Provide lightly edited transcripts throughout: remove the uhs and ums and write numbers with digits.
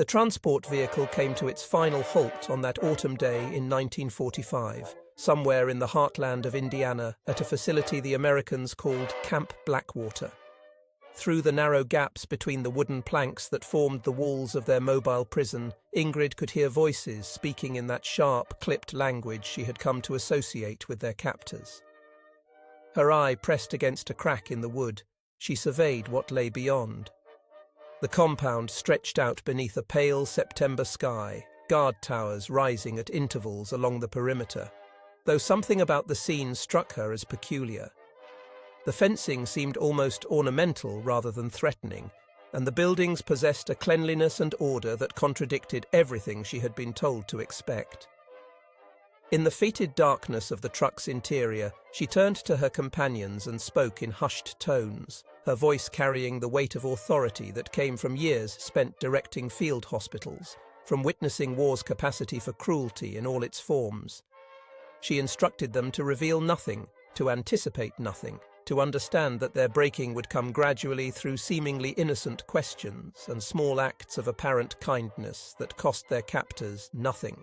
The transport vehicle came to its final halt on that autumn day in 1945, somewhere in the heartland of Indiana at a facility the Americans called Camp Blackwater. Through the narrow gaps between the wooden planks that formed the walls of their mobile prison, Ingrid could hear voices speaking in that sharp, clipped language she had come to associate with their captors. Her eye pressed against a crack in the wood. She surveyed what lay beyond. The compound stretched out beneath a pale September sky, guard towers rising at intervals along the perimeter, though something about the scene struck her as peculiar. The fencing seemed almost ornamental rather than threatening, and the buildings possessed a cleanliness and order that contradicted everything she had been told to expect. In the fetid darkness of the truck's interior, she turned to her companions and spoke in hushed tones, her voice carrying the weight of authority that came from years spent directing field hospitals, from witnessing war's capacity for cruelty in all its forms. She instructed them to reveal nothing, to anticipate nothing, to understand that their breaking would come gradually through seemingly innocent questions and small acts of apparent kindness that cost their captors nothing.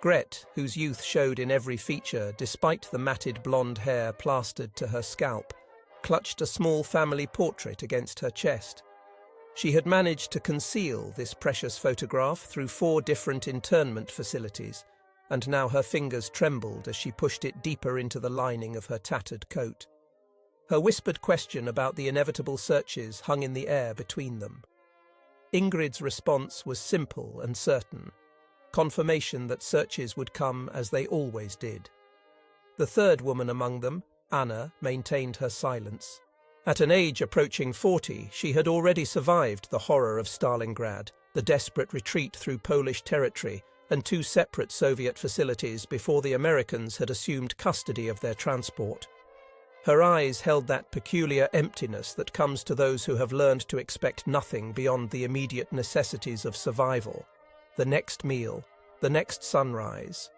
Gret, whose youth showed in every feature despite the matted blonde hair plastered to her scalp, clutched a small family portrait against her chest. She had managed to conceal this precious photograph through 4 different internment facilities, and now her fingers trembled as she pushed it deeper into the lining of her tattered coat. Her whispered question about the inevitable searches hung in the air between them. Ingrid's response was simple and certain, confirmation that searches would come as they always did. The third woman among them, Anna, maintained her silence. At an age approaching 40, she had already survived the horror of Stalingrad, the desperate retreat through Polish territory, and 2 separate Soviet facilities before the Americans had assumed custody of their transport. Her eyes held that peculiar emptiness that comes to those who have learned to expect nothing beyond the immediate necessities of survival, the next meal, the next sunrise.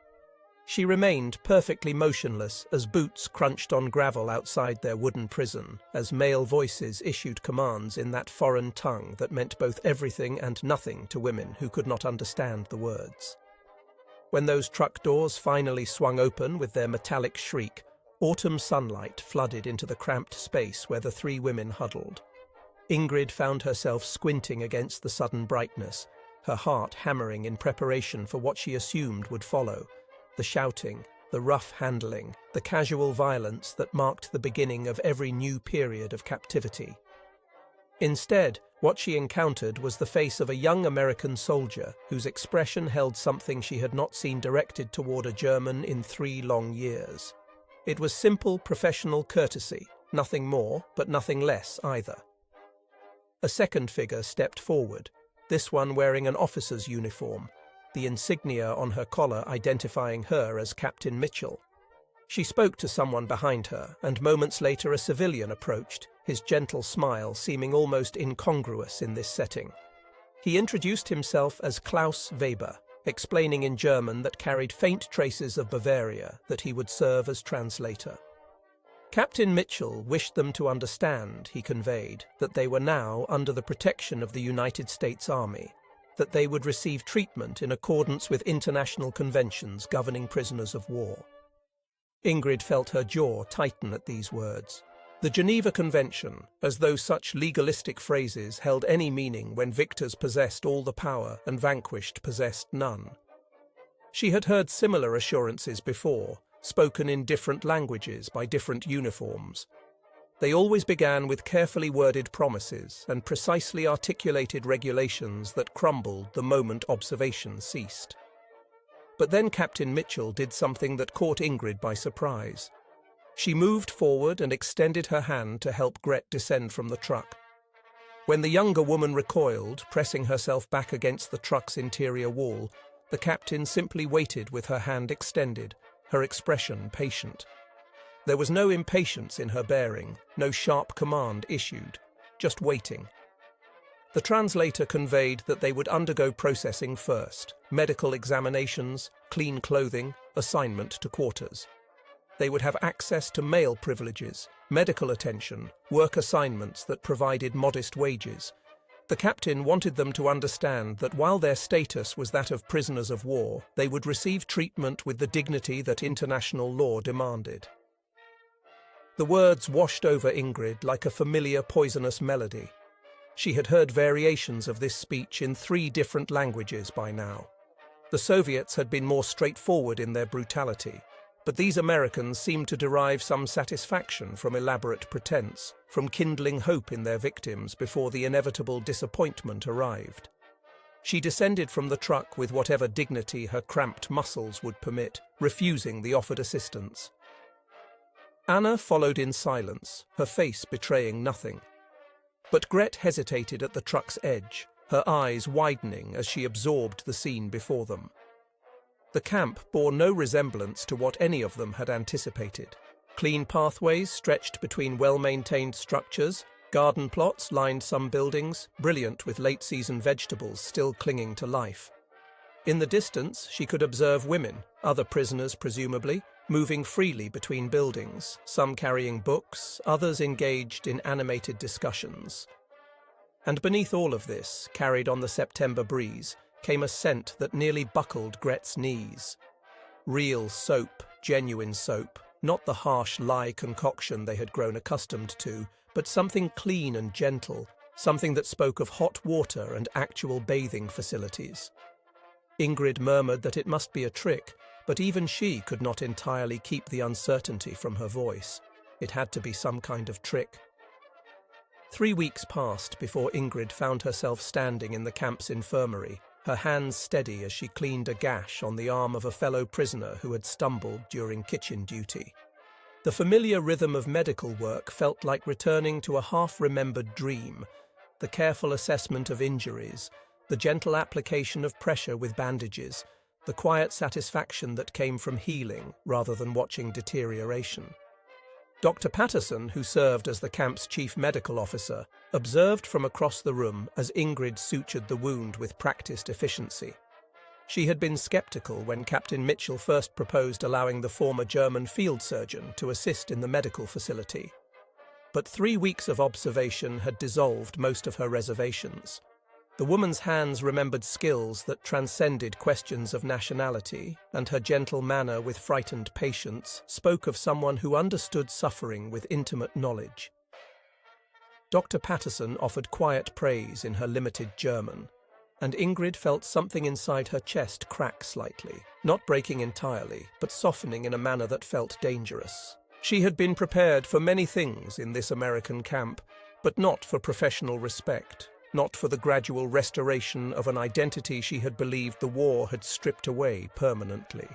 She remained perfectly motionless as boots crunched on gravel outside their wooden prison, as male voices issued commands in that foreign tongue that meant both everything and nothing to women who could not understand the words. When those truck doors finally swung open with their metallic shriek, autumn sunlight flooded into the cramped space where the 3 women huddled. Ingrid found herself squinting against the sudden brightness, her heart hammering in preparation for what she assumed would follow. The shouting, the rough handling, the casual violence that marked the beginning of every new period of captivity. Instead, what she encountered was the face of a young American soldier whose expression held something she had not seen directed toward a German in 3 long years. It was simple professional courtesy, nothing more, but nothing less either. A second figure stepped forward, this one wearing an officer's uniform, the insignia on her collar identifying her as Captain Mitchell. She spoke to someone behind her, and moments later a civilian approached, his gentle smile seeming almost incongruous in this setting. He introduced himself as Klaus Weber, explaining in German that carried faint traces of Bavaria that he would serve as translator. Captain Mitchell wished them to understand, he conveyed, that they were now under the protection of the United States Army, that they would receive treatment in accordance with international conventions governing prisoners of war. Ingrid felt her jaw tighten at these words. The Geneva Convention, as though such legalistic phrases held any meaning when victors possessed all the power and vanquished possessed none. She had heard similar assurances before, spoken in different languages by different uniforms. They always began with carefully worded promises and precisely articulated regulations that crumbled the moment observation ceased. But then Captain Mitchell did something that caught Ingrid by surprise. She moved forward and extended her hand to help Gret descend from the truck. When the younger woman recoiled, pressing herself back against the truck's interior wall, the captain simply waited with her hand extended, her expression patient. There was no impatience in her bearing, no sharp command issued, just waiting. The translator conveyed that they would undergo processing first, medical examinations, clean clothing, assignment to quarters. They would have access to mail privileges, medical attention, work assignments that provided modest wages. The captain wanted them to understand that while their status was that of prisoners of war, they would receive treatment with the dignity that international law demanded. The words washed over Ingrid like a familiar poisonous melody. She had heard variations of this speech in 3 different languages by now. The Soviets had been more straightforward in their brutality, but these Americans seemed to derive some satisfaction from elaborate pretense, from kindling hope in their victims before the inevitable disappointment arrived. She descended from the truck with whatever dignity her cramped muscles would permit, refusing the offered assistance. Anna followed in silence, her face betraying nothing. But Gret hesitated at the truck's edge, her eyes widening as she absorbed the scene before them. The camp bore no resemblance to what any of them had anticipated. Clean pathways stretched between well-maintained structures, garden plots lined some buildings, brilliant with late-season vegetables still clinging to life. In the distance, she could observe women, other prisoners presumably, moving freely between buildings, some carrying books, others engaged in animated discussions. And beneath all of this, carried on the September breeze, came a scent that nearly buckled Gret's knees. Real soap, genuine soap, not the harsh lye concoction they had grown accustomed to, but something clean and gentle, something that spoke of hot water and actual bathing facilities. Ingrid murmured that it must be a trick, but even she could not entirely keep the uncertainty from her voice. It had to be some kind of trick. 3 weeks passed before Ingrid found herself standing in the camp's infirmary, her hands steady as she cleaned a gash on the arm of a fellow prisoner who had stumbled during kitchen duty. The familiar rhythm of medical work felt like returning to a half-remembered dream, the careful assessment of injuries, the gentle application of pressure with bandages, the quiet satisfaction that came from healing rather than watching deterioration. Dr. Patterson, who served as the camp's chief medical officer, observed from across the room as Ingrid sutured the wound with practiced efficiency. She had been skeptical when Captain Mitchell first proposed allowing the former German field surgeon to assist in the medical facility. But 3 weeks of observation had dissolved most of her reservations. The woman's hands remembered skills that transcended questions of nationality, and her gentle manner with frightened patients spoke of someone who understood suffering with intimate knowledge. Dr. Patterson offered quiet praise in her limited German, and Ingrid felt something inside her chest crack slightly, not breaking entirely, but softening in a manner that felt dangerous. She had been prepared for many things in this American camp, but not for professional respect. Not for the gradual restoration of an identity she had believed the war had stripped away permanently.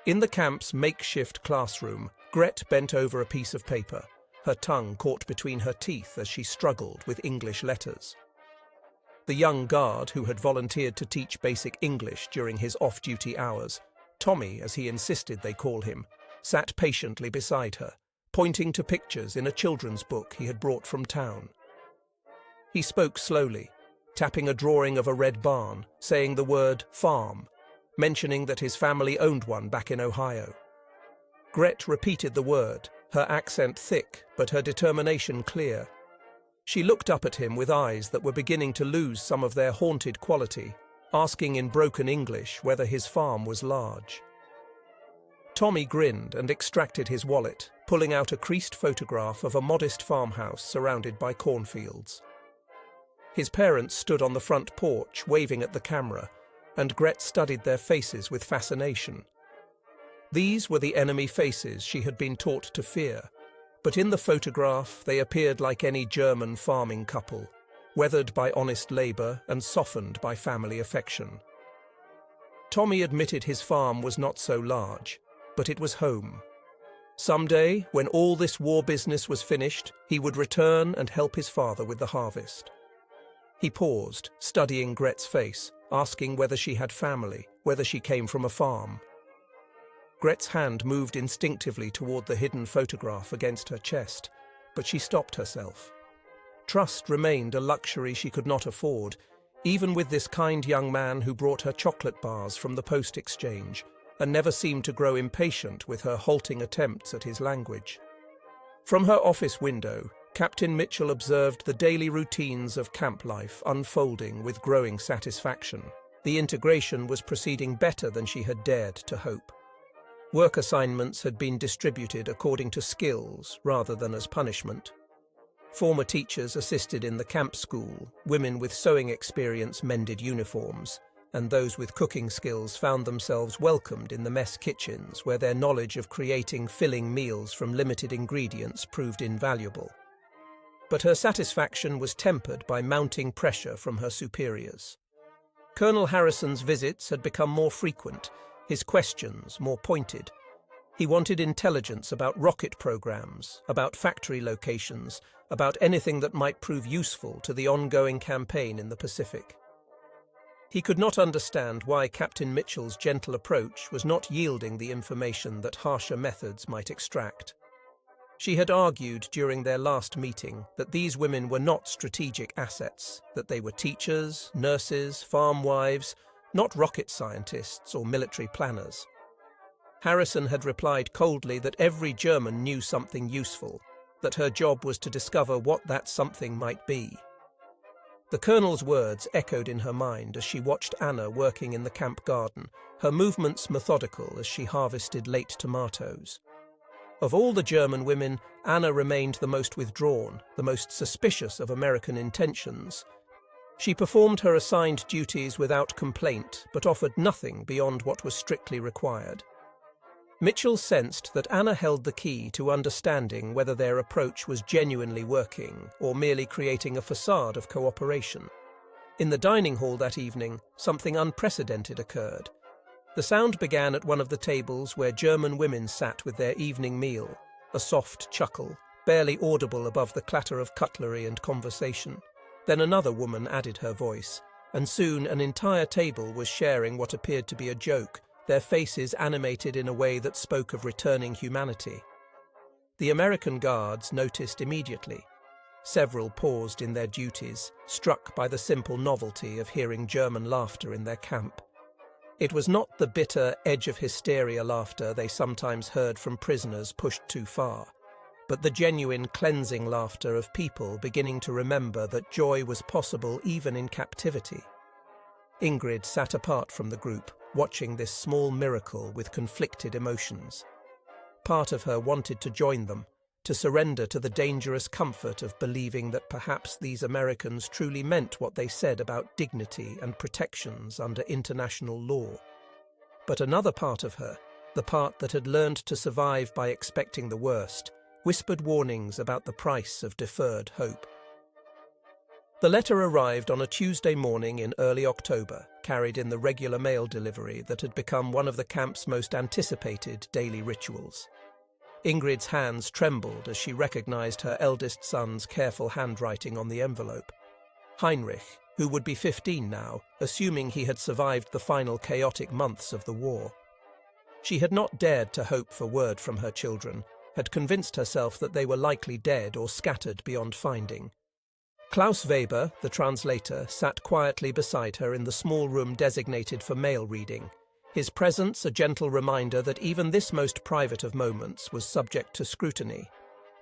In the camp's makeshift classroom, Gret bent over a piece of paper, her tongue caught between her teeth as she struggled with English letters. The young guard, who had volunteered to teach basic English during his off-duty hours, Tommy, as he insisted they call him, sat patiently beside her, pointing to pictures in a children's book he had brought from town. He spoke slowly, tapping a drawing of a red barn, saying the word farm, mentioning that his family owned one back in Ohio. Gret repeated the word, her accent thick but her determination clear. She looked up at him with eyes that were beginning to lose some of their haunted quality, asking in broken English whether his farm was large. Tommy grinned and extracted his wallet, pulling out a creased photograph of a modest farmhouse surrounded by cornfields. His parents stood on the front porch, waving at the camera, and Gret studied their faces with fascination. These were the enemy faces she had been taught to fear, but in the photograph they appeared like any German farming couple, weathered by honest labor and softened by family affection. Tommy admitted his farm was not so large, but it was home. Someday, when all this war business was finished, he would return and help his father with the harvest. He paused, studying Gret's face, asking whether she had family, whether she came from a farm. Gret's hand moved instinctively toward the hidden photograph against her chest, but she stopped herself. Trust remained a luxury she could not afford, even with this kind young man who brought her chocolate bars from the post exchange, and never seemed to grow impatient with her halting attempts at his language. From her office window, Captain Mitchell observed the daily routines of camp life unfolding with growing satisfaction. The integration was proceeding better than she had dared to hope. Work assignments had been distributed according to skills rather than as punishment. Former teachers assisted in the camp school, women with sewing experience mended uniforms, and those with cooking skills found themselves welcomed in the mess kitchens where their knowledge of creating filling meals from limited ingredients proved invaluable. But her satisfaction was tempered by mounting pressure from her superiors. Colonel Harrison's visits had become more frequent, his questions more pointed. He wanted intelligence about rocket programs, about factory locations, about anything that might prove useful to the ongoing campaign in the Pacific. He could not understand why Captain Mitchell's gentle approach was not yielding the information that harsher methods might extract. She had argued during their last meeting that these women were not strategic assets, that they were teachers, nurses, farm wives, not rocket scientists or military planners. Harrison had replied coldly that every German knew something useful, that her job was to discover what that something might be. The colonel's words echoed in her mind as she watched Anna working in the camp garden, her movements methodical as she harvested late tomatoes. Of all the German women, Anna remained the most withdrawn, the most suspicious of American intentions. She performed her assigned duties without complaint, but offered nothing beyond what was strictly required. Mitchell sensed that Anna held the key to understanding whether their approach was genuinely working or merely creating a facade of cooperation. In the dining hall that evening, something unprecedented occurred. The sound began at one of the tables where German women sat with their evening meal, a soft chuckle, barely audible above the clatter of cutlery and conversation. Then another woman added her voice, and soon an entire table was sharing what appeared to be a joke, their faces animated in a way that spoke of returning humanity. The American guards noticed immediately. Several paused in their duties, struck by the simple novelty of hearing German laughter in their camp. It was not the bitter, edge-of-hysteria laughter they sometimes heard from prisoners pushed too far, but the genuine cleansing laughter of people beginning to remember that joy was possible even in captivity. Ingrid sat apart from the group, watching this small miracle with conflicted emotions. Part of her wanted to join them, to surrender to the dangerous comfort of believing that perhaps these Americans truly meant what they said about dignity and protections under international law. But another part of her, the part that had learned to survive by expecting the worst, whispered warnings about the price of deferred hope. The letter arrived on a Tuesday morning in early October, carried in the regular mail delivery that had become one of the camp's most anticipated daily rituals. Ingrid's hands trembled as she recognized her eldest son's careful handwriting on the envelope. Heinrich, who would be 15 now, assuming he had survived the final chaotic months of the war. She had not dared to hope for word from her children, had convinced herself that they were likely dead or scattered beyond finding. Klaus Weber, the translator, sat quietly beside her in the small room designated for mail reading, his presence a gentle reminder that even this most private of moments was subject to scrutiny.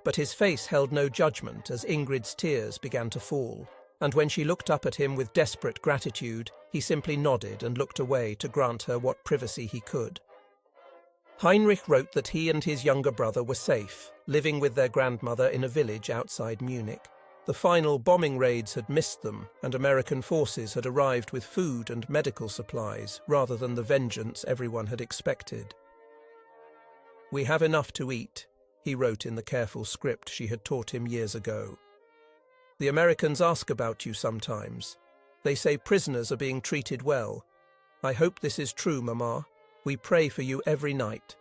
But his face held no judgment as Ingrid's tears began to fall, and when she looked up at him with desperate gratitude, he simply nodded and looked away to grant her what privacy he could. Heinrich wrote that he and his younger brother were safe, living with their grandmother in a village outside Munich. The final bombing raids had missed them, and American forces had arrived with food and medical supplies rather than the vengeance everyone had expected. "We have enough to eat," he wrote in the careful script she had taught him years ago. "The Americans ask about you sometimes. They say prisoners are being treated well. I hope this is true, Mama. We pray for you every night."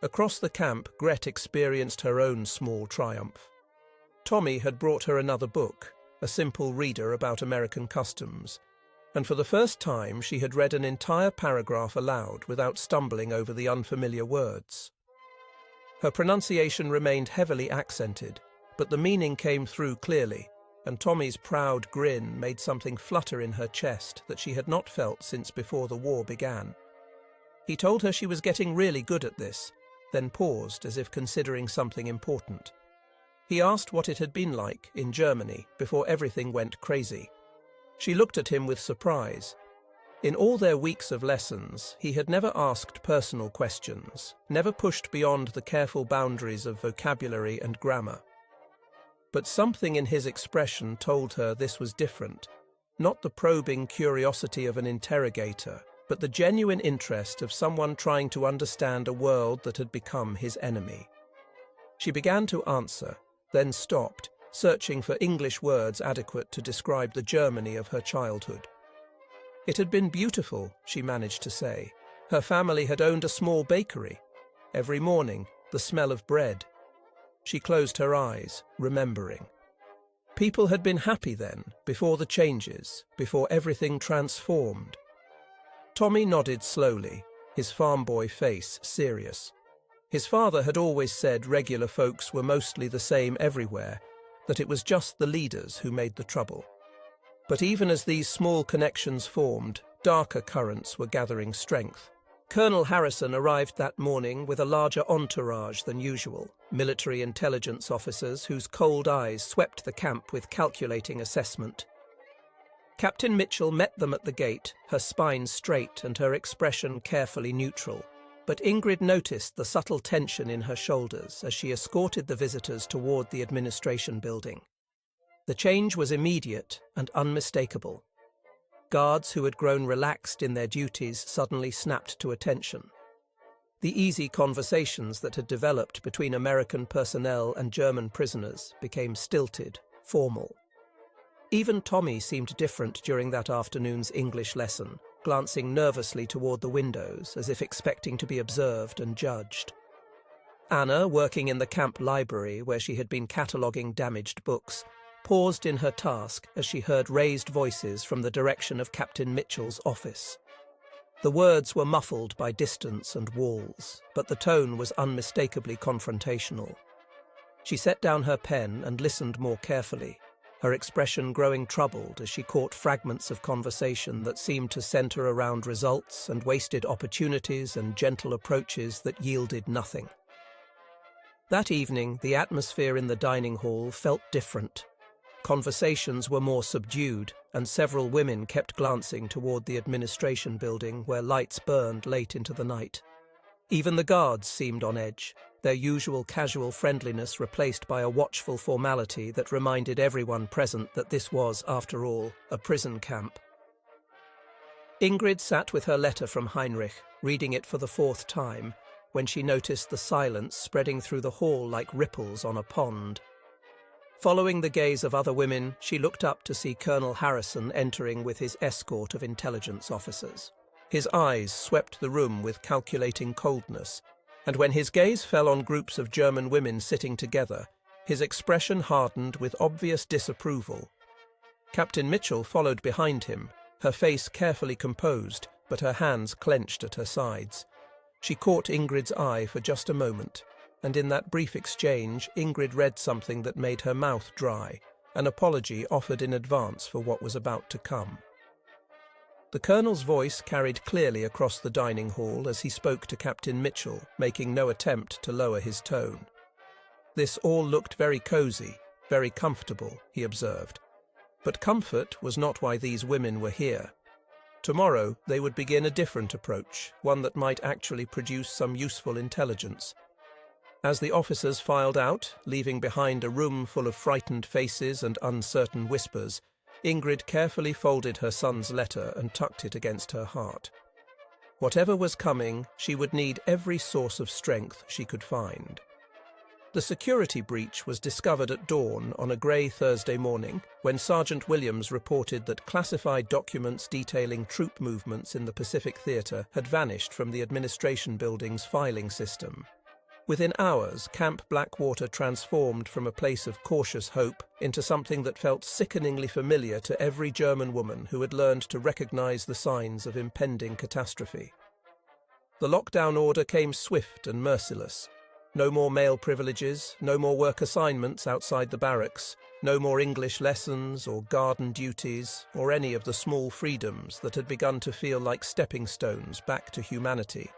Across the camp, Gret experienced her own small triumph. Tommy had brought her another book, a simple reader about American customs, and for the first time she had read an entire paragraph aloud without stumbling over the unfamiliar words. Her pronunciation remained heavily accented, but the meaning came through clearly, and Tommy's proud grin made something flutter in her chest that she had not felt since before the war began. He told her she was getting really good at this, then paused as if considering something important. He asked what it had been like in Germany before everything went crazy. She looked at him with surprise. In all their weeks of lessons, he had never asked personal questions, never pushed beyond the careful boundaries of vocabulary and grammar. But something in his expression told her this was different, not the probing curiosity of an interrogator, but the genuine interest of someone trying to understand a world that had become his enemy. She began to answer, then stopped, searching for English words adequate to describe the Germany of her childhood. It had been beautiful, she managed to say. Her family had owned a small bakery. Every morning, the smell of bread. She closed her eyes, remembering. People had been happy then, before the changes, before everything transformed. Tommy nodded slowly, his farm boy face serious. His father had always said regular folks were mostly the same everywhere, that it was just the leaders who made the trouble. But even as these small connections formed, darker currents were gathering strength. Colonel Harrison arrived that morning with a larger entourage than usual, military intelligence officers whose cold eyes swept the camp with calculating assessment. Captain Mitchell met them at the gate, her spine straight and her expression carefully neutral. But Ingrid noticed the subtle tension in her shoulders as she escorted the visitors toward the administration building. The change was immediate and unmistakable. Guards who had grown relaxed in their duties suddenly snapped to attention. The easy conversations that had developed between American personnel and German prisoners became stilted, formal. Even Tommy seemed different during that afternoon's English lesson, glancing nervously toward the windows as if expecting to be observed and judged. Anna, working in the camp library where she had been cataloguing damaged books, paused in her task as she heard raised voices from the direction of Captain Mitchell's office. The words were muffled by distance and walls, but the tone was unmistakably confrontational. She set down her pen and listened more carefully, her expression growing troubled as she caught fragments of conversation that seemed to center around results and wasted opportunities and gentle approaches that yielded nothing. That evening, the atmosphere in the dining hall felt different. Conversations were more subdued, and several women kept glancing toward the administration building where lights burned late into the night. Even the guards seemed on edge, their usual casual friendliness replaced by a watchful formality that reminded everyone present that this was, after all, a prison camp. Ingrid sat with her letter from Heinrich, reading it for the fourth time, when she noticed the silence spreading through the hall like ripples on a pond. Following the gaze of other women, she looked up to see Colonel Harrison entering with his escort of intelligence officers. His eyes swept the room with calculating coldness, and when his gaze fell on groups of German women sitting together, his expression hardened with obvious disapproval. Captain Mitchell followed behind him, her face carefully composed, but her hands clenched at her sides. She caught Ingrid's eye for just a moment, and in that brief exchange, Ingrid read something that made her mouth dry, an apology offered in advance for what was about to come. The colonel's voice carried clearly across the dining hall as he spoke to Captain Mitchell, making no attempt to lower his tone. This all looked very cozy, very comfortable, he observed. But comfort was not why these women were here. Tomorrow they would begin a different approach, one that might actually produce some useful intelligence. As the officers filed out, leaving behind a room full of frightened faces and uncertain whispers, Ingrid carefully folded her son's letter and tucked it against her heart. Whatever was coming, she would need every source of strength she could find. The security breach was discovered at dawn on a grey Thursday morning when Sergeant Williams reported that classified documents detailing troop movements in the Pacific Theatre had vanished from the administration building's filing system. Within hours, Camp Blackwater transformed from a place of cautious hope into something that felt sickeningly familiar to every German woman who had learned to recognize the signs of impending catastrophe. The lockdown order came swift and merciless. No more male privileges, no more work assignments outside the barracks, no more English lessons or garden duties, or any of the small freedoms that had begun to feel like stepping stones back to humanity.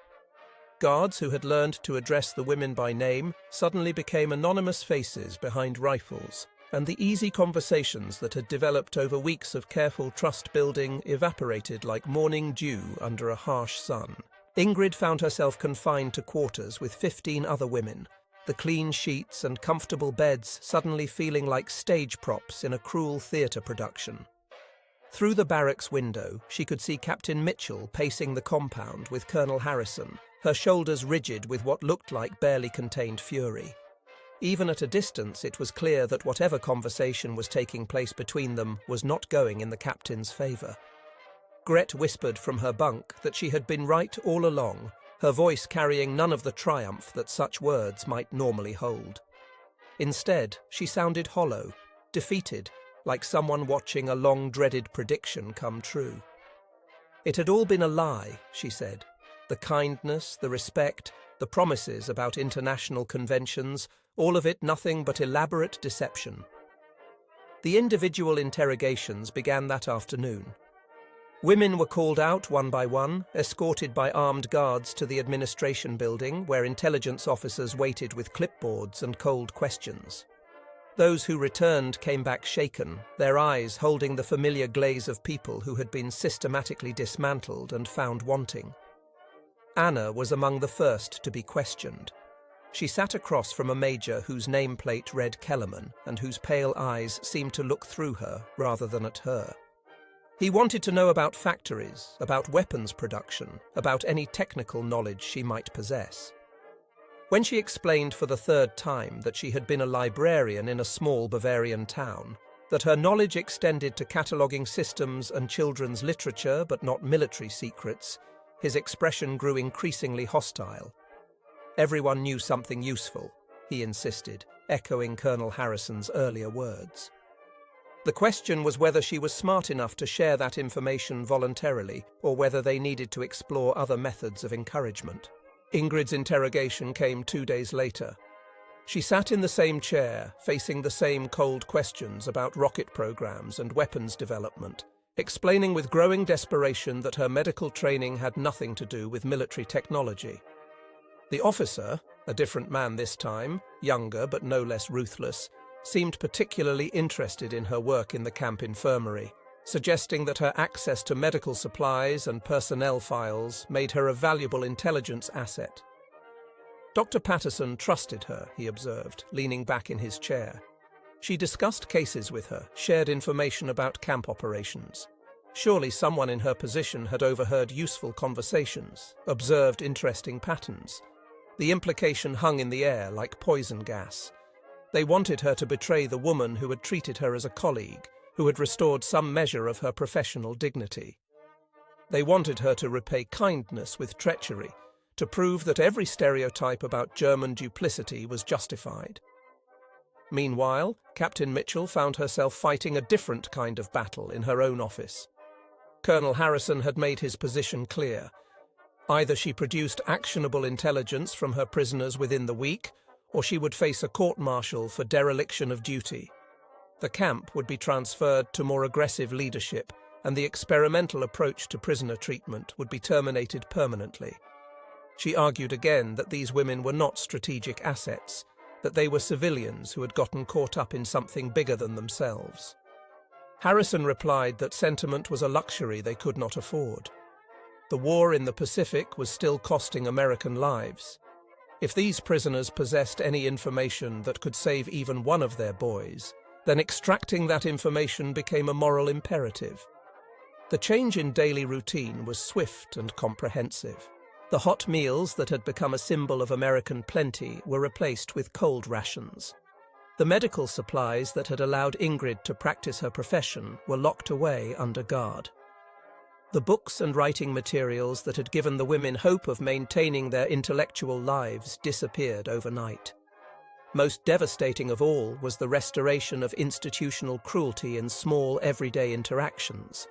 Guards who had learned to address the women by name suddenly became anonymous faces behind rifles, and the easy conversations that had developed over weeks of careful trust-building evaporated like morning dew under a harsh sun. Ingrid found herself confined to quarters with 15 other women, the clean sheets and comfortable beds suddenly feeling like stage props in a cruel theatre production. Through the barracks window, she could see Captain Mitchell pacing the compound with Colonel Harrison, her shoulders rigid with what looked like barely contained fury. Even at a distance, it was clear that whatever conversation was taking place between them was not going in the captain's favour. Gret whispered from her bunk that she had been right all along, her voice carrying none of the triumph that such words might normally hold. Instead, she sounded hollow, defeated, like someone watching a long-dreaded prediction come true. It had all been a lie, she said. The kindness, the respect, the promises about international conventions, all of it nothing but elaborate deception. The individual interrogations began that afternoon. Women were called out one by one, escorted by armed guards to the administration building where intelligence officers waited with clipboards and cold questions. Those who returned came back shaken, their eyes holding the familiar glaze of people who had been systematically dismantled and found wanting. Anna was among the first to be questioned. She sat across from a major whose nameplate read Kellerman and whose pale eyes seemed to look through her rather than at her. He wanted to know about factories, about weapons production, about any technical knowledge she might possess. When she explained for the third time that she had been a librarian in a small Bavarian town, that her knowledge extended to cataloguing systems and children's literature but not military secrets, his expression grew increasingly hostile. Everyone knew something useful, he insisted, echoing Colonel Harrison's earlier words. The question was whether she was smart enough to share that information voluntarily or whether they needed to explore other methods of encouragement. Ingrid's interrogation came 2 days later. She sat in the same chair, facing the same cold questions about rocket programs and weapons development, explaining with growing desperation that her medical training had nothing to do with military technology. The officer, a different man this time, younger but no less ruthless, seemed particularly interested in her work in the camp infirmary, suggesting that her access to medical supplies and personnel files made her a valuable intelligence asset. Dr. Patterson trusted her, he observed, leaning back in his chair. She discussed cases with her, shared information about camp operations. Surely someone in her position had overheard useful conversations, observed interesting patterns. The implication hung in the air like poison gas. They wanted her to betray the woman who had treated her as a colleague, who had restored some measure of her professional dignity. They wanted her to repay kindness with treachery, to prove that every stereotype about German duplicity was justified. Meanwhile, Captain Mitchell found herself fighting a different kind of battle in her own office. Colonel Harrison had made his position clear. Either she produced actionable intelligence from her prisoners within the week, or she would face a court-martial for dereliction of duty. The camp would be transferred to more aggressive leadership, and the experimental approach to prisoner treatment would be terminated permanently. She argued again that these women were not strategic assets, that they were civilians who had gotten caught up in something bigger than themselves. Harrison replied that sentiment was a luxury they could not afford. The war in the Pacific was still costing American lives. If these prisoners possessed any information that could save even one of their boys, then extracting that information became a moral imperative. The change in daily routine was swift and comprehensive. The hot meals that had become a symbol of American plenty were replaced with cold rations. The medical supplies that had allowed Ingrid to practice her profession were locked away under guard. The books and writing materials that had given the women hope of maintaining their intellectual lives disappeared overnight. Most devastating of all was the restoration of institutional cruelty in small, everyday interactions.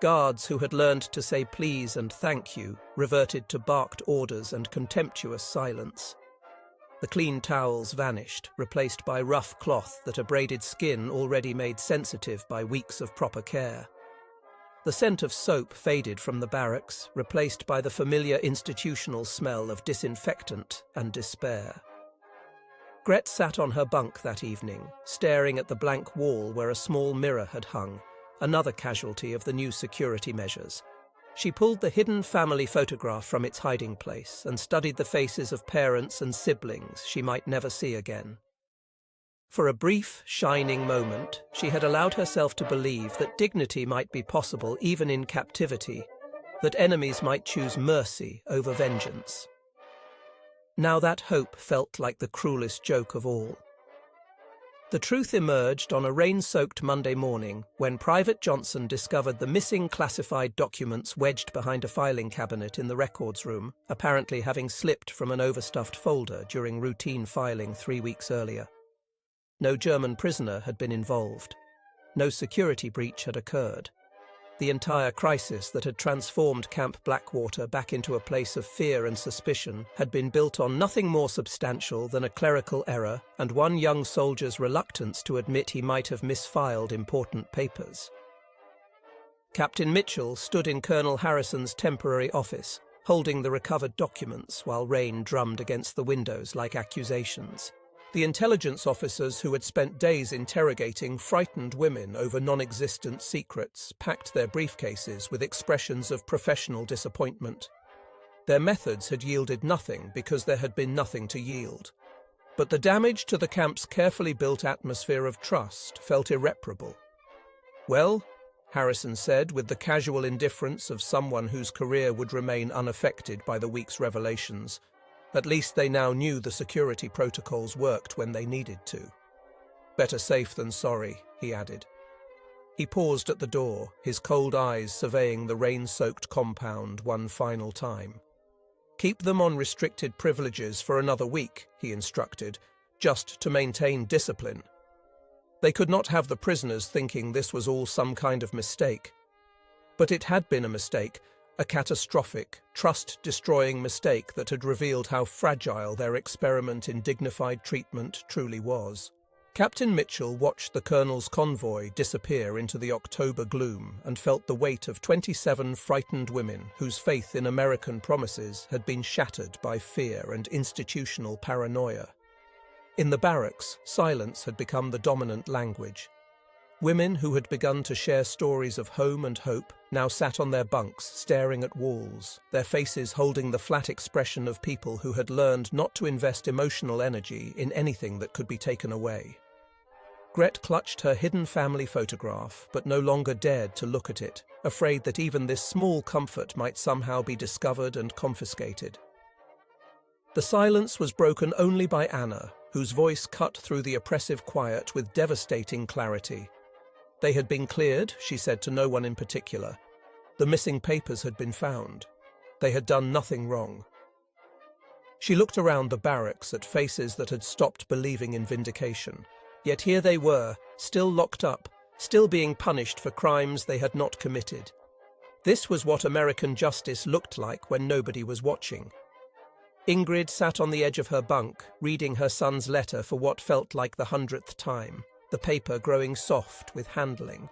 Guards who had learned to say please and thank you reverted to barked orders and contemptuous silence. The clean towels vanished, replaced by rough cloth that abraded skin already made sensitive by weeks of proper care. The scent of soap faded from the barracks, replaced by the familiar institutional smell of disinfectant and despair. Gret sat on her bunk that evening, staring at the blank wall where a small mirror had hung, another casualty of the new security measures. She pulled the hidden family photograph from its hiding place and studied the faces of parents and siblings she might never see again. For a brief, shining moment, she had allowed herself to believe that dignity might be possible even in captivity, that enemies might choose mercy over vengeance. Now that hope felt like the cruelest joke of all. The truth emerged on a rain-soaked Monday morning when Private Johnson discovered the missing classified documents wedged behind a filing cabinet in the records room, apparently having slipped from an overstuffed folder during routine filing 3 weeks earlier. No German prisoner had been involved. No security breach had occurred. The entire crisis that had transformed Camp Blackwater back into a place of fear and suspicion had been built on nothing more substantial than a clerical error and one young soldier's reluctance to admit he might have misfiled important papers. Captain Mitchell stood in Colonel Harrison's temporary office, holding the recovered documents while rain drummed against the windows like accusations. The intelligence officers who had spent days interrogating frightened women over non-existent secrets packed their briefcases with expressions of professional disappointment. Their methods had yielded nothing because there had been nothing to yield. But the damage to the camp's carefully built atmosphere of trust felt irreparable. "Well," Harrison said with the casual indifference of someone whose career would remain unaffected by the week's revelations, "at least they now knew the security protocols worked when they needed to." "Better safe than sorry," he added. He paused at the door, his cold eyes surveying the rain-soaked compound one final time. "Keep them on restricted privileges for another week," he instructed, "just to maintain discipline." They could not have the prisoners thinking this was all some kind of mistake. But it had been a mistake, a catastrophic, trust-destroying mistake that had revealed how fragile their experiment in dignified treatment truly was. Captain Mitchell watched the colonel's convoy disappear into the October gloom and felt the weight of 27 frightened women whose faith in American promises had been shattered by fear and institutional paranoia. In the barracks, silence had become the dominant language. Women who had begun to share stories of home and hope now sat on their bunks staring at walls, their faces holding the flat expression of people who had learned not to invest emotional energy in anything that could be taken away. Gret clutched her hidden family photograph, but no longer dared to look at it, afraid that even this small comfort might somehow be discovered and confiscated. The silence was broken only by Anna, whose voice cut through the oppressive quiet with devastating clarity. They had been cleared, she said to no one in particular. The missing papers had been found. They had done nothing wrong. She looked around the barracks at faces that had stopped believing in vindication. Yet here they were, still locked up, still being punished for crimes they had not committed. This was what American justice looked like when nobody was watching. Ingrid sat on the edge of her bunk, reading her son's letter for what felt like the 100th time, the paper growing soft with handling.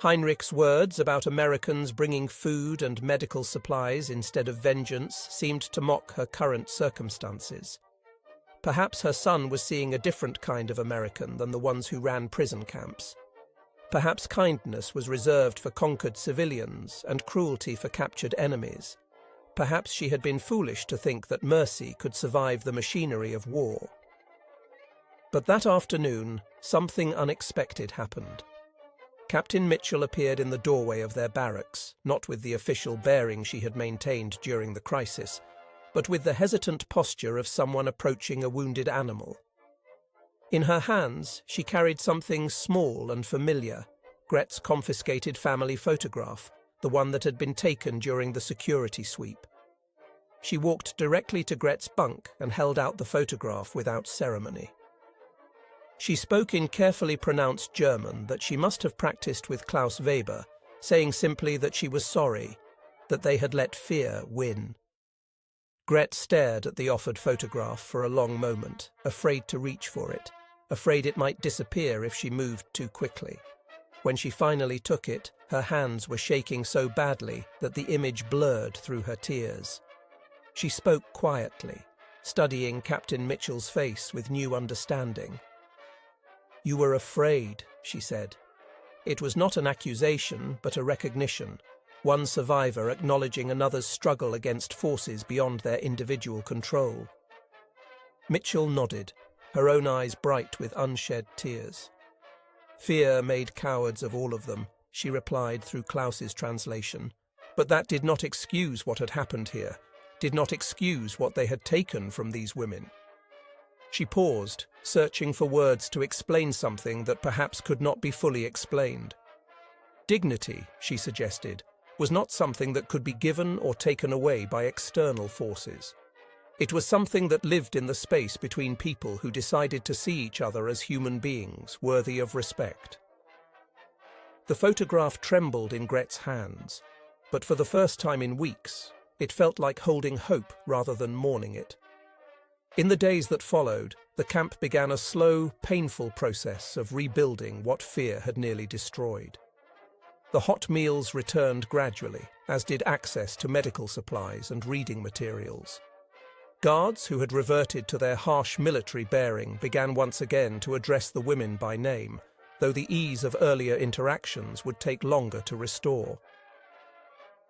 Heinrich's words about Americans bringing food and medical supplies instead of vengeance seemed to mock her current circumstances. Perhaps her son was seeing a different kind of American than the ones who ran prison camps. Perhaps kindness was reserved for conquered civilians and cruelty for captured enemies. Perhaps she had been foolish to think that mercy could survive the machinery of war. But that afternoon, something unexpected happened. Captain Mitchell appeared in the doorway of their barracks, not with the official bearing she had maintained during the crisis, but with the hesitant posture of someone approaching a wounded animal. In her hands, she carried something small and familiar, Gret's confiscated family photograph, the one that had been taken during the security sweep. She walked directly to Gret's bunk and held out the photograph without ceremony. She spoke in carefully pronounced German that she must have practiced with Klaus Weber, saying simply that she was sorry, that they had let fear win. Gret stared at the offered photograph for a long moment, afraid to reach for it, afraid it might disappear if she moved too quickly. When she finally took it, Her hands were shaking so badly that the image blurred through her tears. She spoke quietly, studying Captain Mitchell's face with new understanding. "You were afraid," she said. It was not an accusation, but a recognition, one survivor acknowledging another's struggle against forces beyond their individual control. Mitchell nodded, her own eyes bright with unshed tears. "Fear made cowards of all of them," she replied through Klaus's translation. But that did not excuse what had happened here, did not excuse what they had taken from these women. She paused, searching for words to explain something that perhaps could not be fully explained. Dignity, she suggested, was not something that could be given or taken away by external forces. It was something that lived in the space between people who decided to see each other as human beings, worthy of respect. The photograph trembled in Gret's hands, but for the first time in weeks, it felt like holding hope rather than mourning it. In the days that followed, the camp began a slow, painful process of rebuilding what fear had nearly destroyed. The hot meals returned gradually, as did access to medical supplies and reading materials. Guards who had reverted to their harsh military bearing began once again to address the women by name, though the ease of earlier interactions would take longer to restore.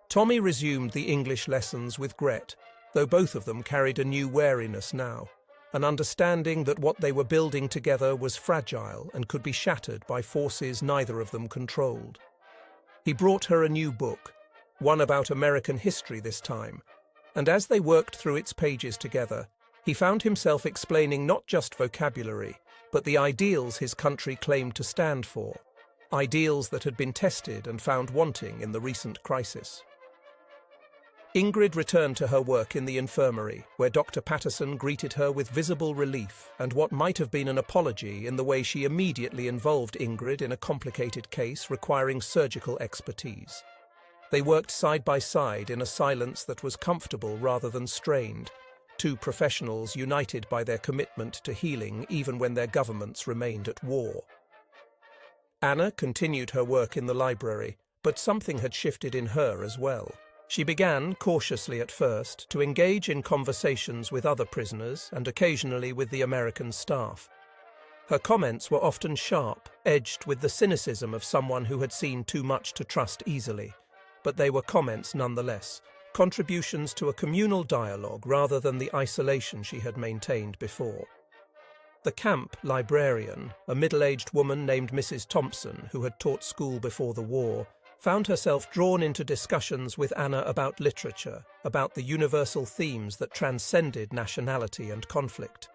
Tommy resumed the English lessons with Gret, though both of them carried a new wariness now, an understanding that what they were building together was fragile and could be shattered by forces neither of them controlled. He brought her a new book, one about American history this time, and as they worked through its pages together, he found himself explaining not just vocabulary, but the ideals his country claimed to stand for, ideals that had been tested and found wanting in the recent crisis. Ingrid returned to her work in the infirmary, where Dr. Patterson greeted her with visible relief and what might have been an apology in the way she immediately involved Ingrid in a complicated case requiring surgical expertise. They worked side by side in a silence that was comfortable rather than strained, two professionals united by their commitment to healing even when their governments remained at war. Anna continued her work in the library, but something had shifted in her as well. She began, cautiously at first, to engage in conversations with other prisoners and occasionally with the American staff. Her comments were often sharp, edged with the cynicism of someone who had seen too much to trust easily, but they were comments nonetheless, contributions to a communal dialogue rather than the isolation she had maintained before. The camp librarian, a middle-aged woman named Mrs. Thompson, who had taught school before the war, found herself drawn into discussions with Anna about literature, about the universal themes that transcended nationality and conflict.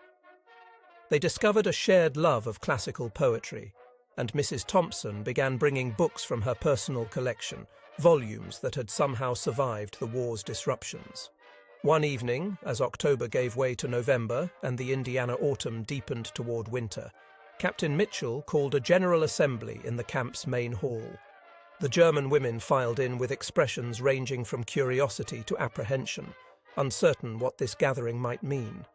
They discovered a shared love of classical poetry, and Mrs. Thompson began bringing books from her personal collection, volumes that had somehow survived the war's disruptions. One evening, as October gave way to November and the Indiana autumn deepened toward winter, Captain Mitchell called a general assembly in the camp's main hall. The German women filed in with expressions ranging from curiosity to apprehension, uncertain what this gathering might mean.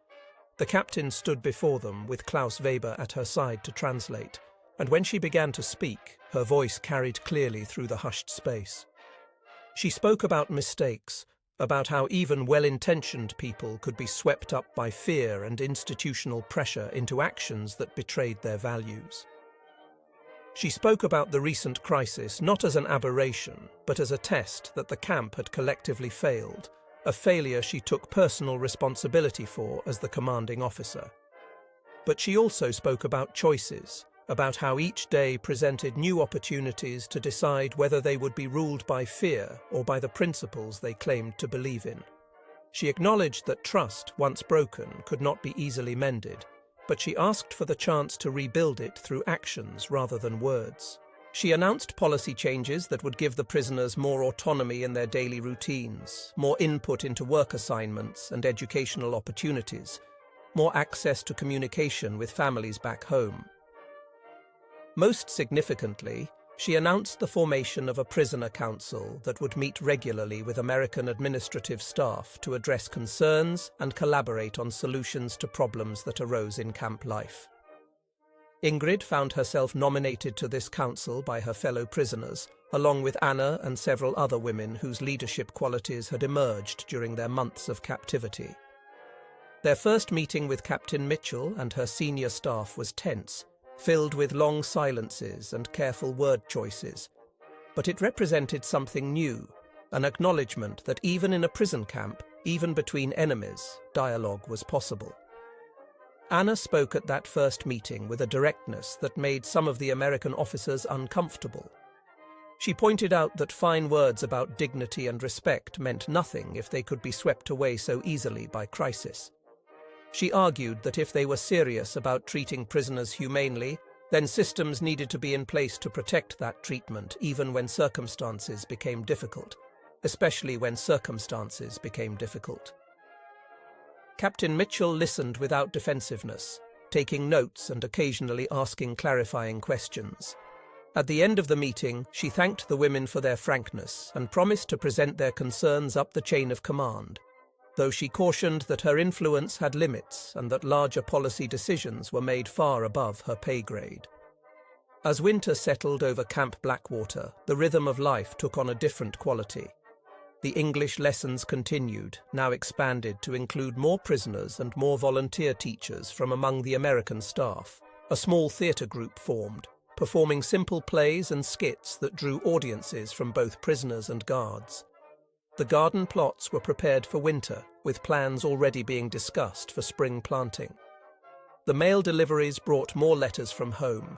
The captain stood before them with Klaus Weber at her side to translate, and when she began to speak, her voice carried clearly through the hushed space. She spoke about mistakes, about how even well-intentioned people could be swept up by fear and institutional pressure into actions that betrayed their values. She spoke about the recent crisis not as an aberration, but as a test that the camp had collectively failed, a failure she took personal responsibility for as the commanding officer. But she also spoke about choices, about how each day presented new opportunities to decide whether they would be ruled by fear or by the principles they claimed to believe in. She acknowledged that trust, once broken, could not be easily mended, but she asked for the chance to rebuild it through actions rather than words. She announced policy changes that would give the prisoners more autonomy in their daily routines, more input into work assignments and educational opportunities, more access to communication with families back home. Most significantly, she announced the formation of a prisoner council that would meet regularly with American administrative staff to address concerns and collaborate on solutions to problems that arose in camp life. Ingrid found herself nominated to this council by her fellow prisoners, along with Anna and several other women whose leadership qualities had emerged during their months of captivity. Their first meeting with Captain Mitchell and her senior staff was tense, filled with long silences and careful word choices. But it represented something new, an acknowledgement that even in a prison camp, even between enemies, dialogue was possible. Anna spoke at that first meeting with a directness that made some of the American officers uncomfortable. She pointed out that fine words about dignity and respect meant nothing if they could be swept away so easily by crisis. She argued that if they were serious about treating prisoners humanely, then systems needed to be in place to protect that treatment even when circumstances became difficult, especially when circumstances became difficult. Captain Mitchell listened without defensiveness, taking notes and occasionally asking clarifying questions. At the end of the meeting, she thanked the women for their frankness and promised to present their concerns up the chain of command, though she cautioned that her influence had limits and that larger policy decisions were made far above her pay grade. As winter settled over Camp Blackwater, the rhythm of life took on a different quality. The English lessons continued, now expanded to include more prisoners and more volunteer teachers from among the American staff. A small theatre group formed, performing simple plays and skits that drew audiences from both prisoners and guards. The garden plots were prepared for winter, with plans already being discussed for spring planting. The mail deliveries brought more letters from home,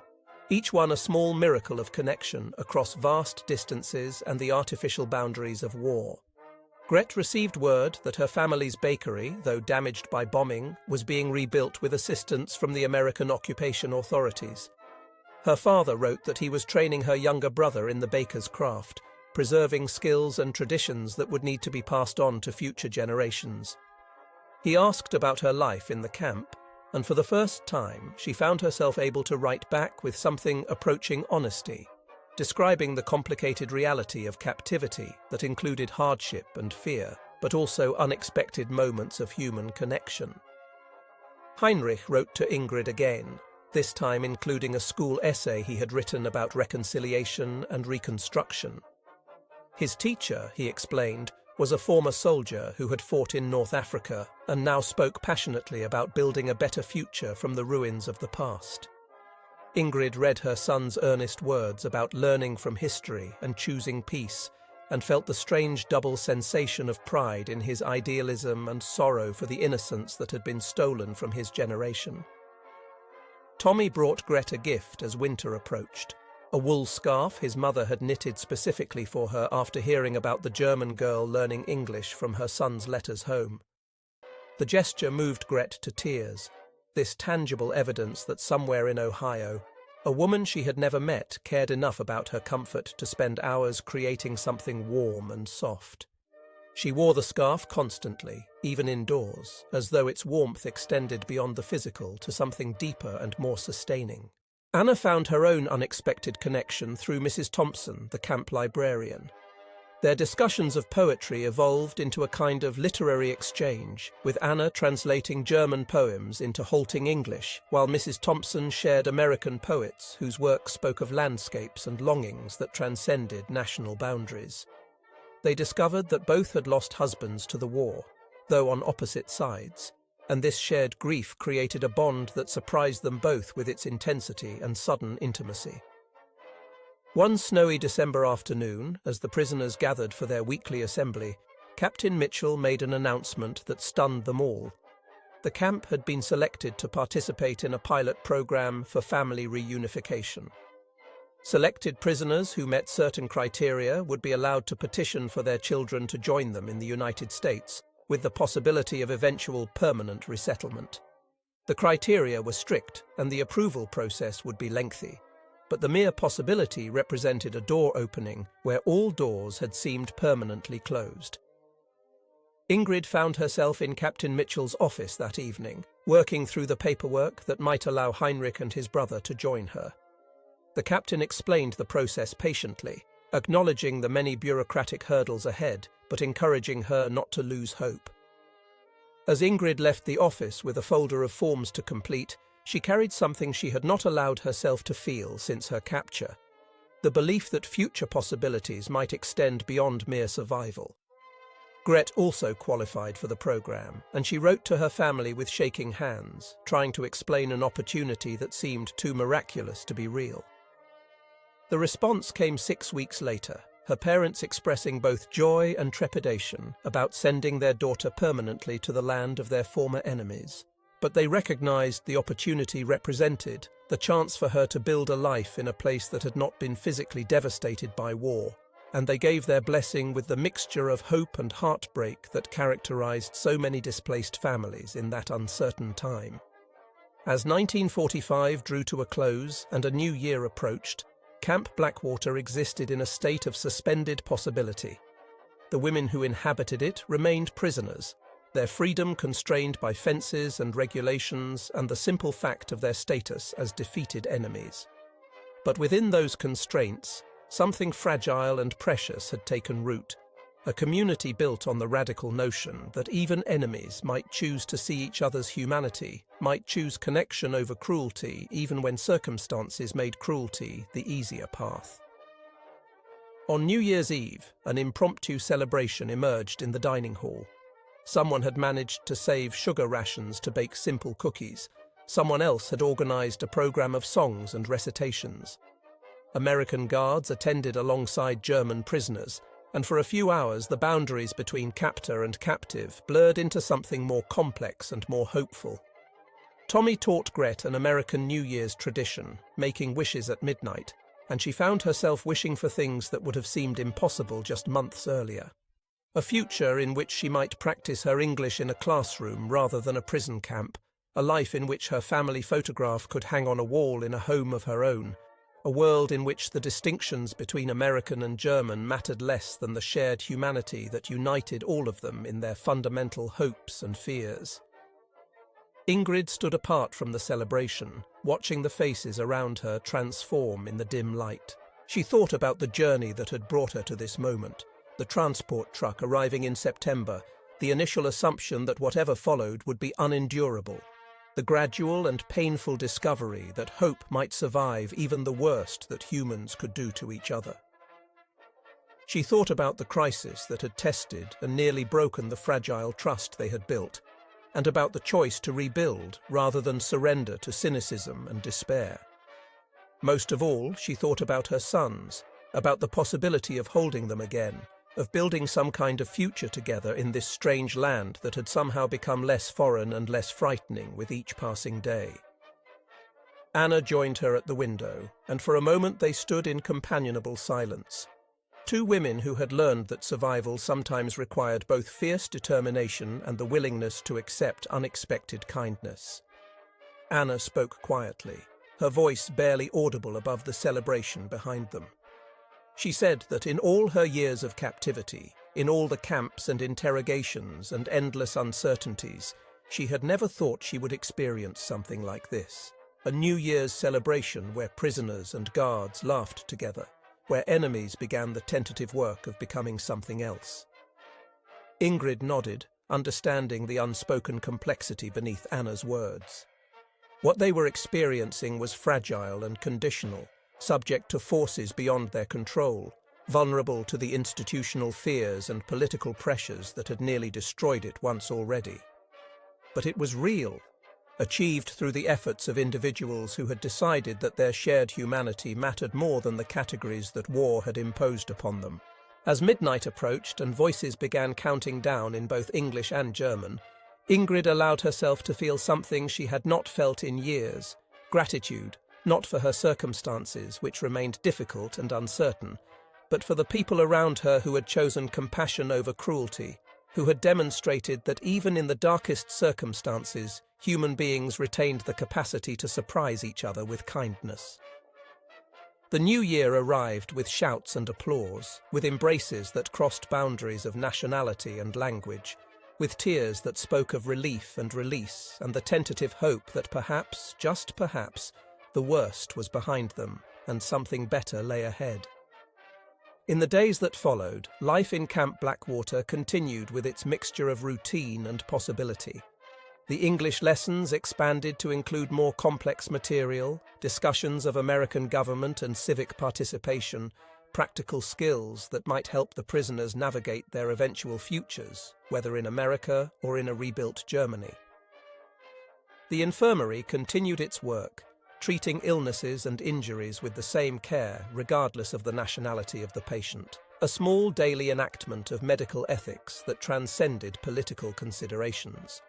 each one a small miracle of connection across vast distances and the artificial boundaries of war. Gret received word that her family's bakery, though damaged by bombing, was being rebuilt with assistance from the American occupation authorities. Her father wrote that he was training her younger brother in the baker's craft, preserving skills and traditions that would need to be passed on to future generations. He asked about her life in the camp, and for the first time she found herself able to write back with something approaching honesty, describing the complicated reality of captivity that included hardship and fear, but also unexpected moments of human connection. Heinrich wrote to Ingrid again, this time including a school essay he had written about reconciliation and reconstruction. His teacher, he explained, was a former soldier who had fought in North Africa and now spoke passionately about building a better future from the ruins of the past. Ingrid read her son's earnest words about learning from history and choosing peace, and felt the strange double sensation of pride in his idealism and sorrow for the innocence that had been stolen from his generation. Tommy brought Gret a gift as winter approached. A wool scarf his mother had knitted specifically for her after hearing about the German girl learning English from her son's letters home. The gesture moved Gret to tears, this tangible evidence that somewhere in Ohio, a woman she had never met cared enough about her comfort to spend hours creating something warm and soft. She wore the scarf constantly, even indoors, as though its warmth extended beyond the physical to something deeper and more sustaining. Anna found her own unexpected connection through Mrs. Thompson, the camp librarian. Their discussions of poetry evolved into a kind of literary exchange, with Anna translating German poems into halting English, while Mrs. Thompson shared American poets whose work spoke of landscapes and longings that transcended national boundaries. They discovered that both had lost husbands to the war, though on opposite sides, and this shared grief created a bond that surprised them both with its intensity and sudden intimacy. One snowy December afternoon, as the prisoners gathered for their weekly assembly, Captain Mitchell made an announcement that stunned them all. The camp had been selected to participate in a pilot program for family reunification. Selected prisoners who met certain criteria would be allowed to petition for their children to join them in the United States, with the possibility of eventual permanent resettlement. The criteria were strict, and the approval process would be lengthy, but the mere possibility represented a door opening where all doors had seemed permanently closed. Ingrid found herself in Captain Mitchell's office that evening, working through the paperwork that might allow Heinrich and his brother to join her. The captain explained the process patiently, acknowledging the many bureaucratic hurdles ahead, but encouraging her not to lose hope. As Ingrid left the office with a folder of forms to complete, she carried something she had not allowed herself to feel since her capture. the belief that future possibilities might extend beyond mere survival. Gret also qualified for the program, and she wrote to her family with shaking hands, trying to explain an opportunity that seemed too miraculous to be real. The response came 6 weeks later, her parents expressing both joy and trepidation about sending their daughter permanently to the land of their former enemies. But they recognized the opportunity represented, the chance for her to build a life in a place that had not been physically devastated by war, and they gave their blessing with the mixture of hope and heartbreak that characterized so many displaced families in that uncertain time. As 1945 drew to a close and a new year approached, Camp Blackwater existed in a state of suspended possibility. The women who inhabited it remained prisoners, their freedom constrained by fences and regulations and the simple fact of their status as defeated enemies. But within those constraints, something fragile and precious had taken root, a community built on the radical notion that even enemies might choose to see each other's humanity, might choose connection over cruelty even when circumstances made cruelty the easier path. On New Year's Eve, an impromptu celebration emerged in the dining hall. Someone had managed to save sugar rations to bake simple cookies. Someone else had organized a program of songs and recitations. American guards attended alongside German prisoners, and for a few hours the boundaries between captor and captive blurred into something more complex and more hopeful. Tommy taught Gret an American New Year's tradition, making wishes at midnight, and she found herself wishing for things that would have seemed impossible just months earlier. A future in which she might practice her English in a classroom rather than a prison camp, a life in which her family photograph could hang on a wall in a home of her own, a world in which the distinctions between American and German mattered less than the shared humanity that united all of them in their fundamental hopes and fears. Ingrid stood apart from the celebration, watching the faces around her transform in the dim light. She thought about the journey that had brought her to this moment, the transport truck arriving in September, the initial assumption that whatever followed would be unendurable, the gradual and painful discovery that hope might survive even the worst that humans could do to each other. She thought about the crisis that had tested and nearly broken the fragile trust they had built, and about the choice to rebuild rather than surrender to cynicism and despair. Most of all, she thought about her sons, about the possibility of holding them again, of building some kind of future together in this strange land that had somehow become less foreign and less frightening with each passing day. Anna joined her at the window, and for a moment they stood in companionable silence. Two women who had learned that survival sometimes required both fierce determination and the willingness to accept unexpected kindness. Anna spoke quietly, her voice barely audible above the celebration behind them. She said that in all her years of captivity, in all the camps and interrogations and endless uncertainties, she had never thought she would experience something like this. A New Year's celebration where prisoners and guards laughed together, where enemies began the tentative work of becoming something else. Ingrid nodded, understanding the unspoken complexity beneath Anna's words. What they were experiencing was fragile and conditional, subject to forces beyond their control, vulnerable to the institutional fears and political pressures that had nearly destroyed it once already. But it was real, achieved through the efforts of individuals who had decided that their shared humanity mattered more than the categories that war had imposed upon them. As midnight approached and voices began counting down in both English and German, Ingrid allowed herself to feel something she had not felt in years: gratitude, not for her circumstances, which remained difficult and uncertain, but for the people around her who had chosen compassion over cruelty, who had demonstrated that even in the darkest circumstances, human beings retained the capacity to surprise each other with kindness. The new year arrived with shouts and applause, with embraces that crossed boundaries of nationality and language, with tears that spoke of relief and release, and the tentative hope that perhaps, just perhaps, the worst was behind them, and something better lay ahead. In the days that followed, life in Camp Blackwater continued with its mixture of routine and possibility. The English lessons expanded to include more complex material, discussions of American government and civic participation, practical skills that might help the prisoners navigate their eventual futures, whether in America or in a rebuilt Germany. The infirmary continued its work, treating illnesses and injuries with the same care regardless of the nationality of the patient, a small daily enactment of medical ethics that transcended political considerations.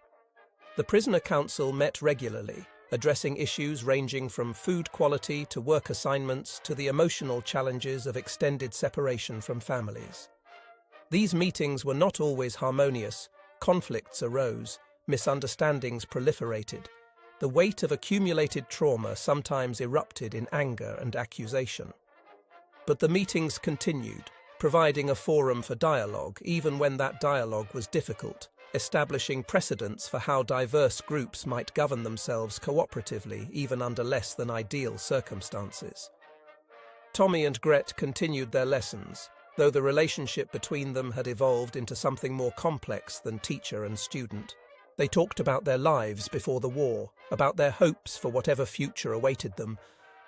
The Prisoner Council met regularly, addressing issues ranging from food quality to work assignments to the emotional challenges of extended separation from families. These meetings were not always harmonious. Conflicts arose, misunderstandings proliferated. The weight of accumulated trauma sometimes erupted in anger and accusation. But the meetings continued, providing a forum for dialogue even when that dialogue was difficult, establishing precedents for how diverse groups might govern themselves cooperatively even under less than ideal circumstances. Tommy and Gret continued their lessons, though the relationship between them had evolved into something more complex than teacher and student. They talked about their lives before the war, about their hopes for whatever future awaited them,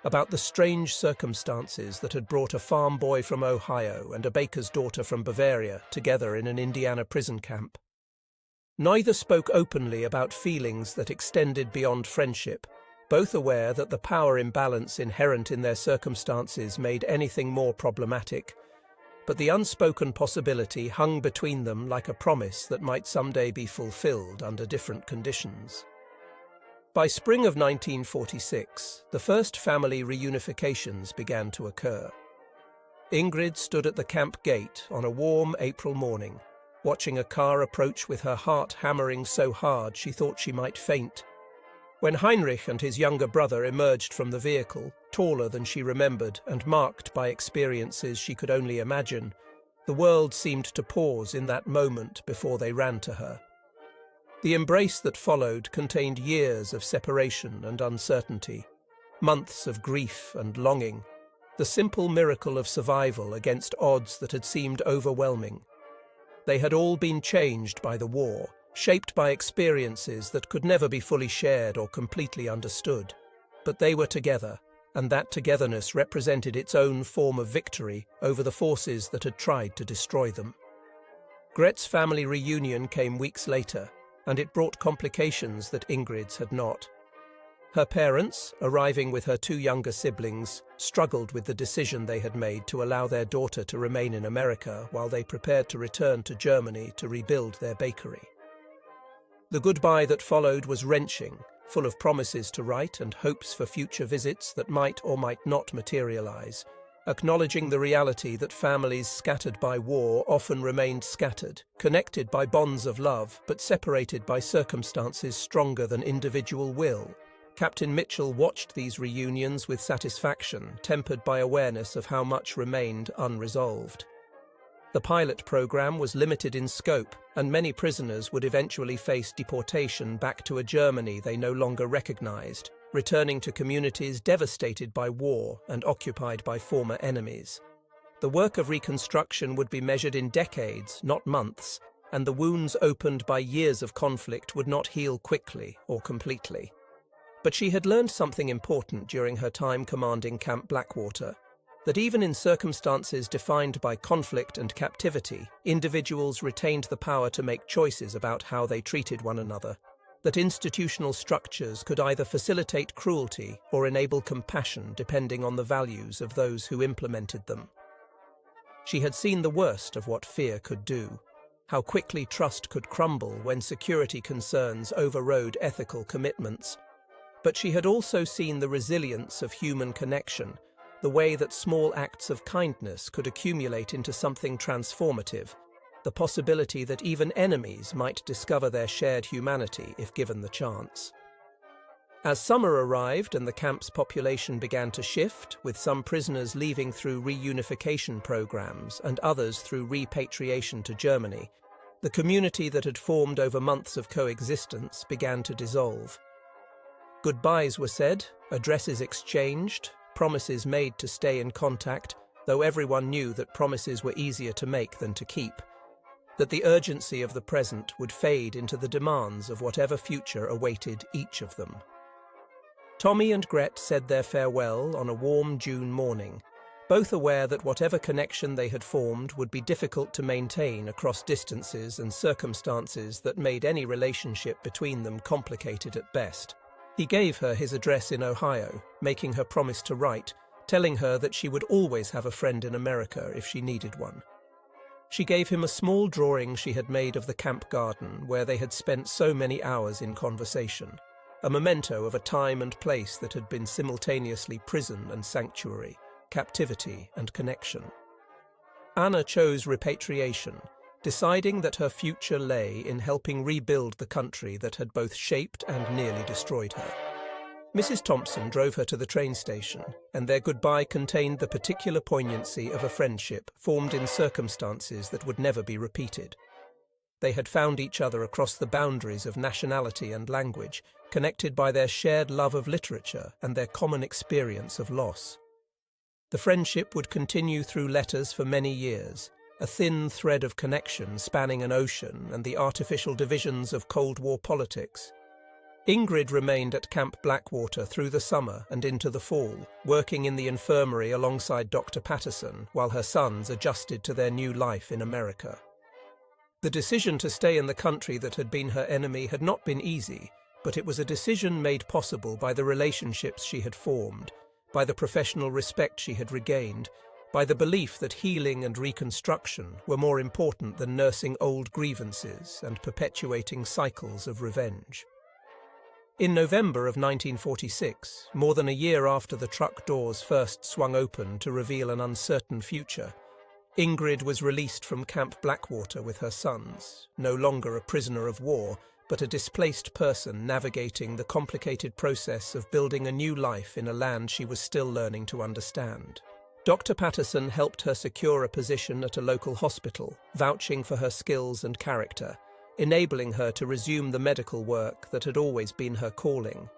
about the strange circumstances that had brought a farm boy from Ohio and a baker's daughter from Bavaria together in an Indiana prison camp. Neither spoke openly about feelings that extended beyond friendship, both aware that the power imbalance inherent in their circumstances made anything more problematic, but the unspoken possibility hung between them like a promise that might someday be fulfilled under different conditions. By spring of 1946, the first family reunifications began to occur. Ingrid stood at the camp gate on a warm April morning, watching a car approach with her heart hammering so hard she thought she might faint. When Heinrich and his younger brother emerged from the vehicle, taller than she remembered and marked by experiences she could only imagine, the world seemed to pause in that moment before they ran to her. The embrace that followed contained years of separation and uncertainty, months of grief and longing, the simple miracle of survival against odds that had seemed overwhelming. They had all been changed by the war, shaped by experiences that could never be fully shared or completely understood. But they were together, and that togetherness represented its own form of victory over the forces that had tried to destroy them. Gret's family reunion came weeks later, and it brought complications that Ingrid's had not. Her parents, arriving with her two younger siblings, struggled with the decision they had made to allow their daughter to remain in America while they prepared to return to Germany to rebuild their bakery. The goodbye that followed was wrenching, full of promises to write and hopes for future visits that might or might not materialize, acknowledging the reality that families scattered by war often remained scattered, connected by bonds of love but separated by circumstances stronger than individual will. Captain Mitchell watched these reunions with satisfaction, tempered by awareness of how much remained unresolved. The pilot program was limited in scope, and many prisoners would eventually face deportation back to a Germany they no longer recognized, returning to communities devastated by war and occupied by former enemies. The work of reconstruction would be measured in decades, not months, and the wounds opened by years of conflict would not heal quickly or completely. But she had learned something important during her time commanding Camp Blackwater, that even in circumstances defined by conflict and captivity, individuals retained the power to make choices about how they treated one another, that institutional structures could either facilitate cruelty or enable compassion depending on the values of those who implemented them. She had seen the worst of what fear could do, how quickly trust could crumble when security concerns overrode ethical commitments. But she had also seen the resilience of human connection, the way that small acts of kindness could accumulate into something transformative, the possibility that even enemies might discover their shared humanity if given the chance. As summer arrived and the camp's population began to shift, with some prisoners leaving through reunification programs and others through repatriation to Germany, the community that had formed over months of coexistence began to dissolve. Goodbyes were said, addresses exchanged, promises made to stay in contact, though everyone knew that promises were easier to make than to keep. that the urgency of the present would fade into the demands of whatever future awaited each of them. Tommy and Gret said their farewell on a warm June morning, both aware that whatever connection they had formed would be difficult to maintain across distances and circumstances that made any relationship between them complicated at best. He gave her his address in Ohio, making her promise to write, telling her that she would always have a friend in America if she needed one. She gave him a small drawing she had made of the camp garden where they had spent so many hours in conversation, a memento of a time and place that had been simultaneously prison and sanctuary, captivity and connection. Anna chose repatriation, deciding that her future lay in helping rebuild the country that had both shaped and nearly destroyed her. Mrs. Thompson drove her to the train station, and their goodbye contained the particular poignancy of a friendship formed in circumstances that would never be repeated. They had found each other across the boundaries of nationality and language, connected by their shared love of literature and their common experience of loss. The friendship would continue through letters for many years, a thin thread of connection spanning an ocean and the artificial divisions of Cold War politics. Ingrid remained at Camp Blackwater through the summer and into the fall, working in the infirmary alongside Dr. Patterson while her sons adjusted to their new life in America. The decision to stay in the country that had been her enemy had not been easy, but it was a decision made possible by the relationships she had formed, by the professional respect she had regained, by the belief that healing and reconstruction were more important than nursing old grievances and perpetuating cycles of revenge. In November of 1946, more than a year after the truck doors first swung open to reveal an uncertain future, Ingrid was released from Camp Blackwater with her sons, no longer a prisoner of war, but a displaced person navigating the complicated process of building a new life in a land she was still learning to understand. Dr. Patterson helped her secure a position at a local hospital, vouching for her skills and character, enabling her to resume the medical work that had always been her calling.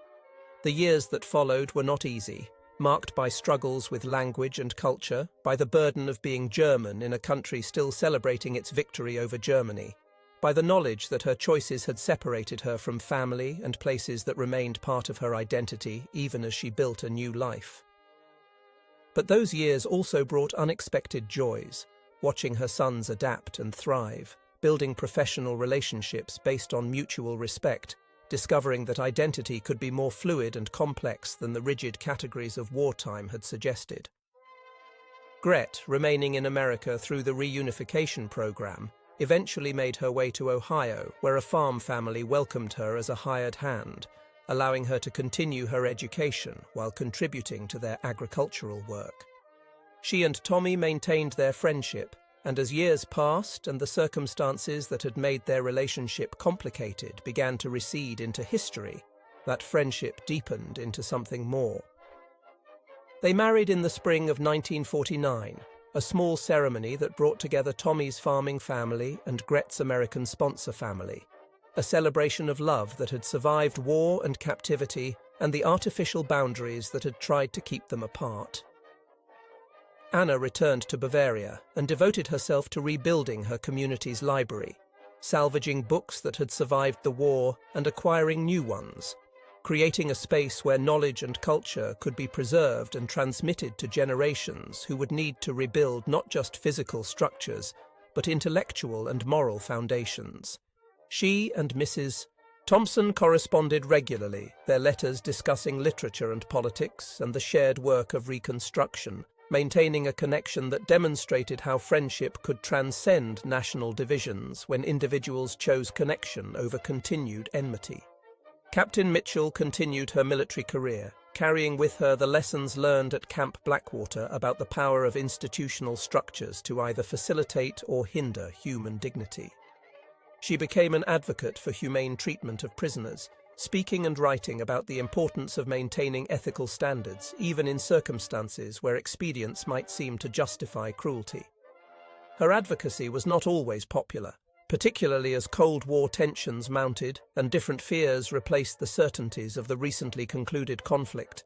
The years that followed were not easy, marked by struggles with language and culture, by the burden of being German in a country still celebrating its victory over Germany, by the knowledge that her choices had separated her from family and places that remained part of her identity even as she built a new life. But those years also brought unexpected joys, watching her sons adapt and thrive, building professional relationships based on mutual respect, discovering that identity could be more fluid and complex than the rigid categories of wartime had suggested. Gret, remaining in America through the reunification program, eventually made her way to Ohio, where a farm family welcomed her as a hired hand, allowing her to continue her education while contributing to their agricultural work. She and Tommy maintained their friendship, and as years passed and the circumstances that had made their relationship complicated began to recede into history, that friendship deepened into something more. They married in the spring of 1949, a small ceremony that brought together Tommy's farming family and Gret's American sponsor family, a celebration of love that had survived war and captivity and the artificial boundaries that had tried to keep them apart. Anna returned to Bavaria and devoted herself to rebuilding her community's library, salvaging books that had survived the war and acquiring new ones, creating a space where knowledge and culture could be preserved and transmitted to generations who would need to rebuild not just physical structures, but intellectual and moral foundations. She and Mrs. Thompson corresponded regularly, their letters discussing literature and politics and the shared work of reconstruction, maintaining a connection that demonstrated how friendship could transcend national divisions when individuals chose connection over continued enmity. Captain Mitchell continued her military career, carrying with her the lessons learned at Camp Blackwater about the power of institutional structures to either facilitate or hinder human dignity. She became an advocate for humane treatment of prisoners, speaking and writing about the importance of maintaining ethical standards, even in circumstances where expedience might seem to justify cruelty. Her advocacy was not always popular, particularly as Cold War tensions mounted and different fears replaced the certainties of the recently concluded conflict.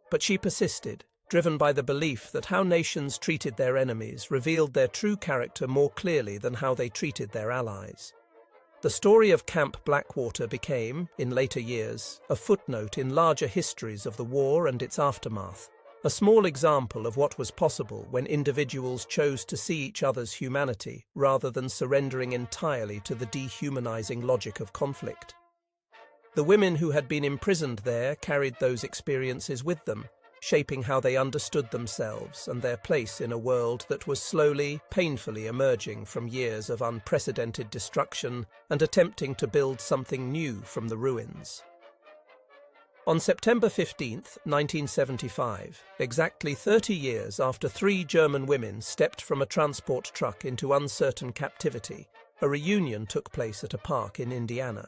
But she persisted, driven by the belief that how nations treated their enemies revealed their true character more clearly than how they treated their allies. The story of Camp Blackwater became, in later years, a footnote in larger histories of the war and its aftermath, a small example of what was possible when individuals chose to see each other's humanity rather than surrendering entirely to the dehumanizing logic of conflict. The women who had been imprisoned there carried those experiences with them, shaping how they understood themselves and their place in a world that was slowly, painfully emerging from years of unprecedented destruction and attempting to build something new from the ruins. On September 15, 1975, exactly 30 years after 3 German women stepped from a transport truck into uncertain captivity, a reunion took place at a park in Indiana.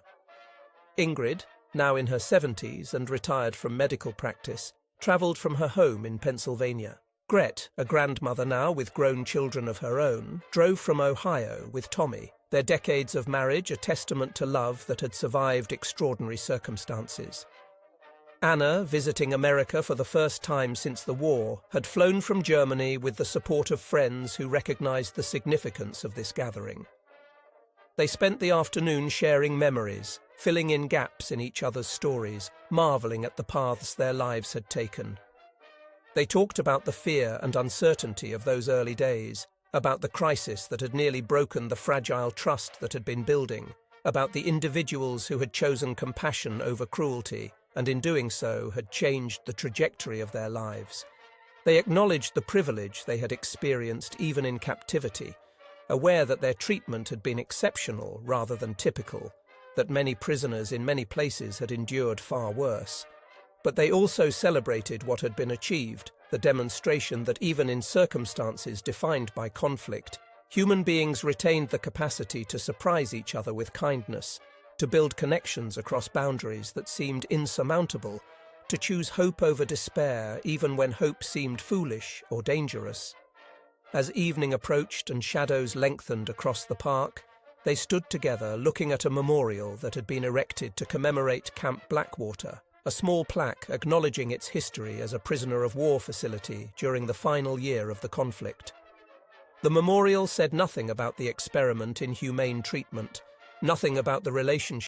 Ingrid, now in her 70s and retired from medical practice, travelled from her home in Pennsylvania. Gret, a grandmother now with grown children of her own, drove from Ohio with Tommy, their decades of marriage a testament to love that had survived extraordinary circumstances. Anna, visiting America for the first time since the war, had flown from Germany with the support of friends who recognized the significance of this gathering. They spent the afternoon sharing memories, filling in gaps in each other's stories, marveling at the paths their lives had taken. They talked about the fear and uncertainty of those early days, about the crisis that had nearly broken the fragile trust that had been building, about the individuals who had chosen compassion over cruelty, and in doing so had changed the trajectory of their lives. They acknowledged the privilege they had experienced even in captivity, aware that their treatment had been exceptional rather than typical, that many prisoners in many places had endured far worse. But they also celebrated what had been achieved, the demonstration that even in circumstances defined by conflict, human beings retained the capacity to surprise each other with kindness, to build connections across boundaries that seemed insurmountable, to choose hope over despair even when hope seemed foolish or dangerous. As evening approached and shadows lengthened across the park, they stood together looking at a memorial that had been erected to commemorate Camp Blackwater, a small plaque acknowledging its history as a prisoner of war facility during the final year of the conflict. The memorial said nothing about the experiment in humane treatment, nothing about the relationship